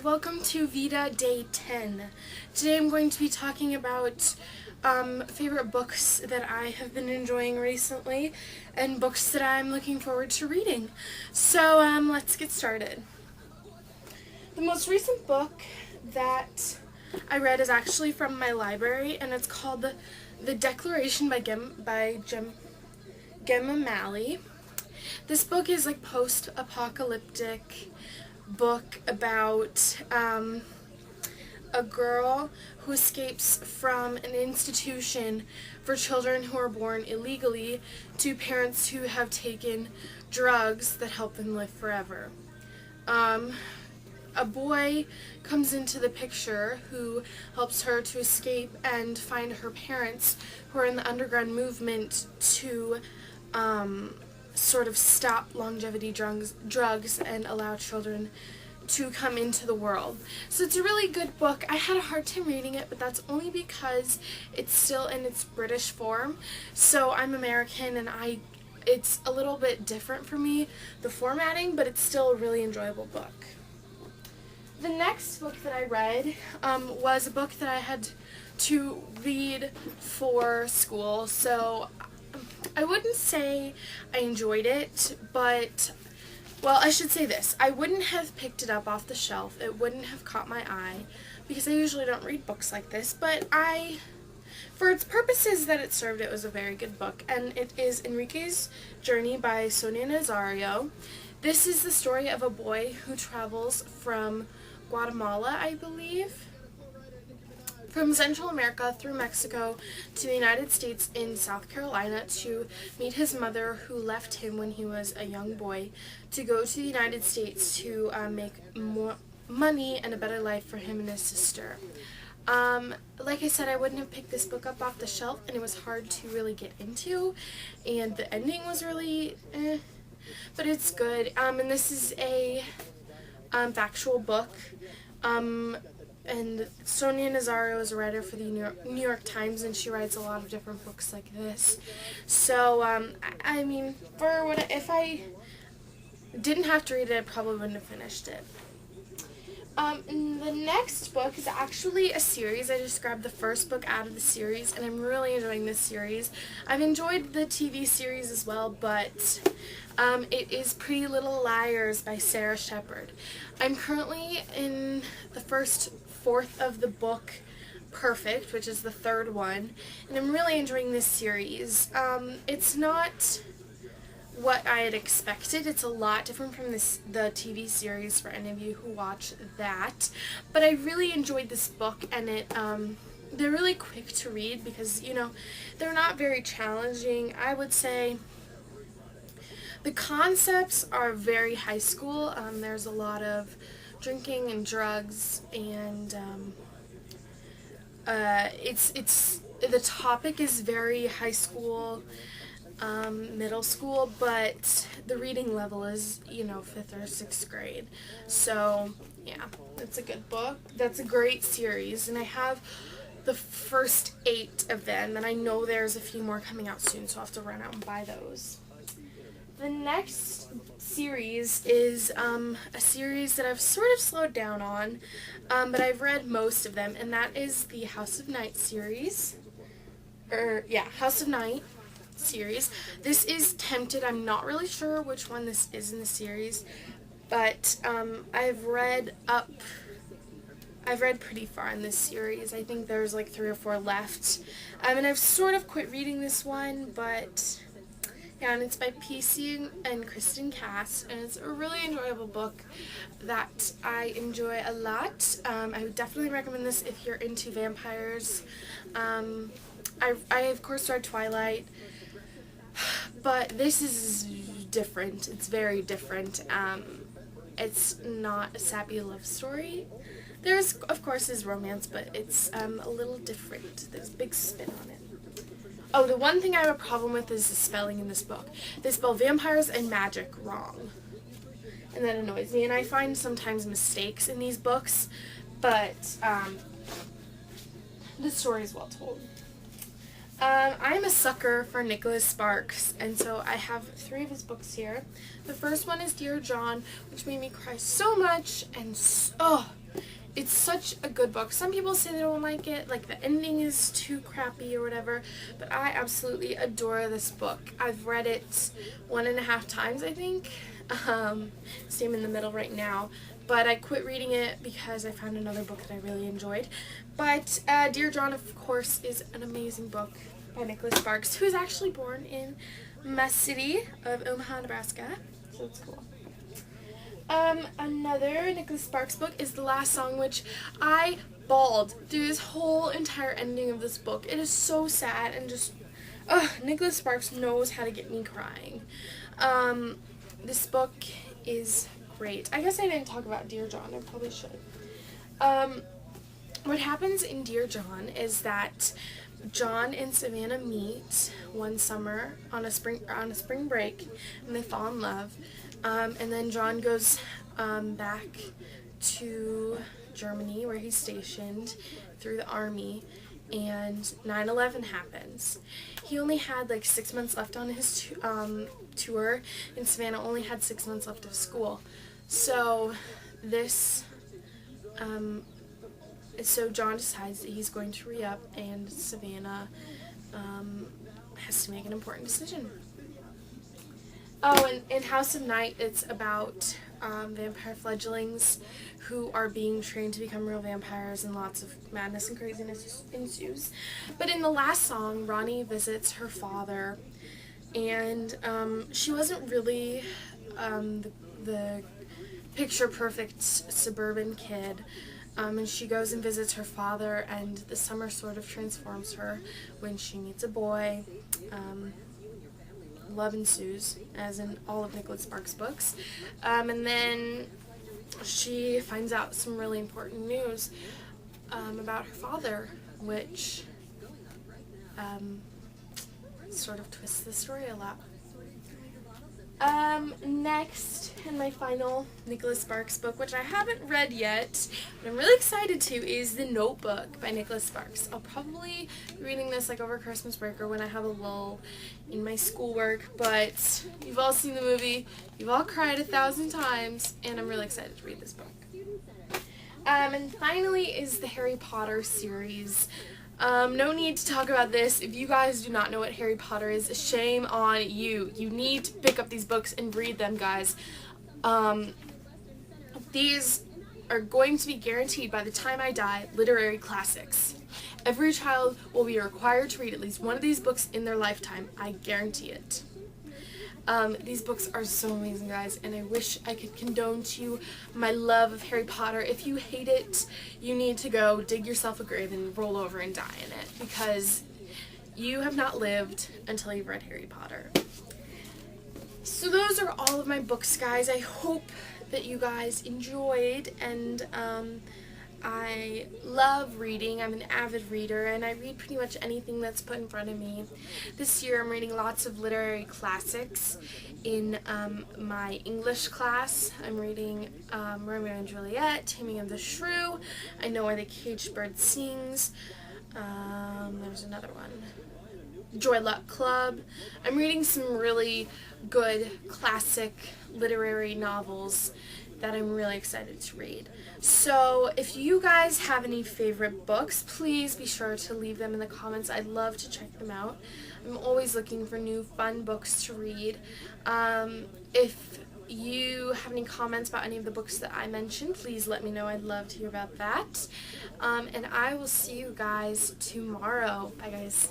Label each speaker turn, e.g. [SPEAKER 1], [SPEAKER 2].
[SPEAKER 1] welcome to VEDA Day 10. Today I'm going to be talking about favorite books that I have been enjoying recently and books that I'm looking forward to reading. So let's get started. The most recent book that I read is actually from my library, and it's called The Declaration by Gemma Malley. This book is like post-apocalyptic book about a girl who escapes from an institution for children who are born illegally to parents who have taken drugs that help them live forever. A boy comes into the picture who helps her to escape and find her parents, who are in the underground movement to sort of stop longevity drugs and allow children to come into the world. So it's a really good book. I had a hard time reading it, but that's only because it's still in its British form. So I'm American, and it's a little bit different for me, the formatting, but it's still a really enjoyable book. The next book that I read was a book that I had to read for school. So I wouldn't say I enjoyed it, but, well, I should say this. I wouldn't have picked it up off the shelf. It wouldn't have caught my eye, because I usually don't read books like this, but for its purposes that it served, it was a very good book, and it is Enrique's Journey by Sonia Nazario. This is the story of a boy who travels from Guatemala, I believe, from Central America through Mexico to the United States in South Carolina to meet his mother, who left him when he was a young boy, to go to the United States to make more money and a better life for him and his sister. Like I said, I wouldn't have picked this book up off the shelf, and it was hard to really get into, and the ending was really but it's good. And this is a factual book. And Sonia Nazario is a writer for the New York Times, and she writes a lot of different books like this. So, I mean, if I didn't have to read it, I probably wouldn't have finished it. And the next book is actually a series. I just grabbed the first book out of the series, and I'm really enjoying this series. I've enjoyed the TV series as well, but it is Pretty Little Liars by Sarah Shepard. I'm currently in the fourth of the book, Perfect, which is the third one, and I'm really enjoying this series. It's not what I had expected. It's a lot different from the TV series, for any of you who watch that, but I really enjoyed this book, and they're really quick to read because, you know, they're not very challenging. I would say the concepts are very high school. There's a lot of drinking and drugs, and the topic is very high school, middle school, but the reading level is, you know, 5th or 6th grade. So yeah, it's a good book. That's a great series, and I have the first 8 of them, and I know there's a few more coming out soon, so I'll have to run out and buy those. The next series is a series that I've sort of slowed down on, but I've read most of them, and that is the House of Night series. House of Night series. This is Tempted. I'm not really sure which one this is in the series, but I've read pretty far in this series. I think there's like 3 or 4 left, and I've sort of quit reading this one, but yeah, and it's by P.C. and Kristen Cass, and it's a really enjoyable book that I enjoy a lot. I would definitely recommend this if you're into vampires. I of course read Twilight, but this is different. It's very different. It's not a sappy love story. There's, of course, is romance, but it's a little different. There's a big spin on it. Oh, the one thing I have a problem with is the spelling in this book. They spell vampires and magic wrong, and that annoys me. And I find sometimes mistakes in these books, but the story is well told. I'm a sucker for Nicholas Sparks, and so I have 3 of his books here. The first one is Dear John, which made me cry so much, and it's such a good book. Some people say they don't like it, like the ending is too crappy or whatever, but I absolutely adore this book. I've read it 1.5 times, I think. See, I'm in the middle right now, but I quit reading it because I found another book that I really enjoyed. But Dear John, of course, is an amazing book by Nicholas Sparks, who is actually born in my city of Omaha, Nebraska, so it's cool. Another Nicholas Sparks book is The Last Song, which I bawled through this whole entire ending of this book. It is so sad and just, Nicholas Sparks knows how to get me crying. This book is great. I guess I didn't talk about Dear John. I probably should. What happens in Dear John is that John and Savannah meet one summer on a spring break, and they fall in love. And then John goes back to Germany, where he's stationed through the army, and 9/11 happens. He only had like 6 months left on his tour, and Savannah only had 6 months left of school. So so John decides that he's going to re-up, and Savannah has to make an important decision. Oh, and in House of Night, it's about vampire fledglings who are being trained to become real vampires, and lots of madness and craziness ensues. But in The Last Song, Ronnie visits her father, and she wasn't really the picture-perfect suburban kid. And she goes and visits her father, and the summer sort of transforms her when she meets a boy. Love ensues, as in all of Nicholas Sparks' books. And then she finds out some really important news about her father, which sort of twists the story a lot. Next, and my final Nicholas Sparks book, which I haven't read yet, but I'm really excited to, is The Notebook by Nicholas Sparks. I'll probably be reading this like over Christmas break or when I have a lull in my schoolwork, but you've all seen the movie, you've all cried 1,000 times, and I'm really excited to read this book. And finally is the Harry Potter series. No need to talk about this. If you guys do not know what Harry Potter is, shame on you. You need to pick up these books and read them, guys. These are going to be guaranteed by the time I die literary classics. Every child will be required to read at least one of these books in their lifetime. I guarantee it. These books are so amazing, guys, and I wish I could condone to you my love of Harry Potter. If you hate it, you need to go dig yourself a grave and roll over and die in it, because you have not lived until you've read Harry Potter. So those are all of my books, guys. I hope that you guys enjoyed, and I love reading. I'm an avid reader, and I read pretty much anything that's put in front of me. This year I'm reading lots of literary classics. In my English class, I'm reading Romeo and Juliet, Taming of the Shrew, I Know Why the Caged Bird Sings, there's another one, Joy Luck Club. I'm reading some really good classic literary novels that I'm really excited to read. So if you guys have any favorite books, please be sure to leave them in the comments. I'd love to check them out. I'm always looking for new fun books to read. If you have any comments about any of the books that I mentioned, please let me know. I'd love to hear about that. And I will see you guys tomorrow. Bye, guys.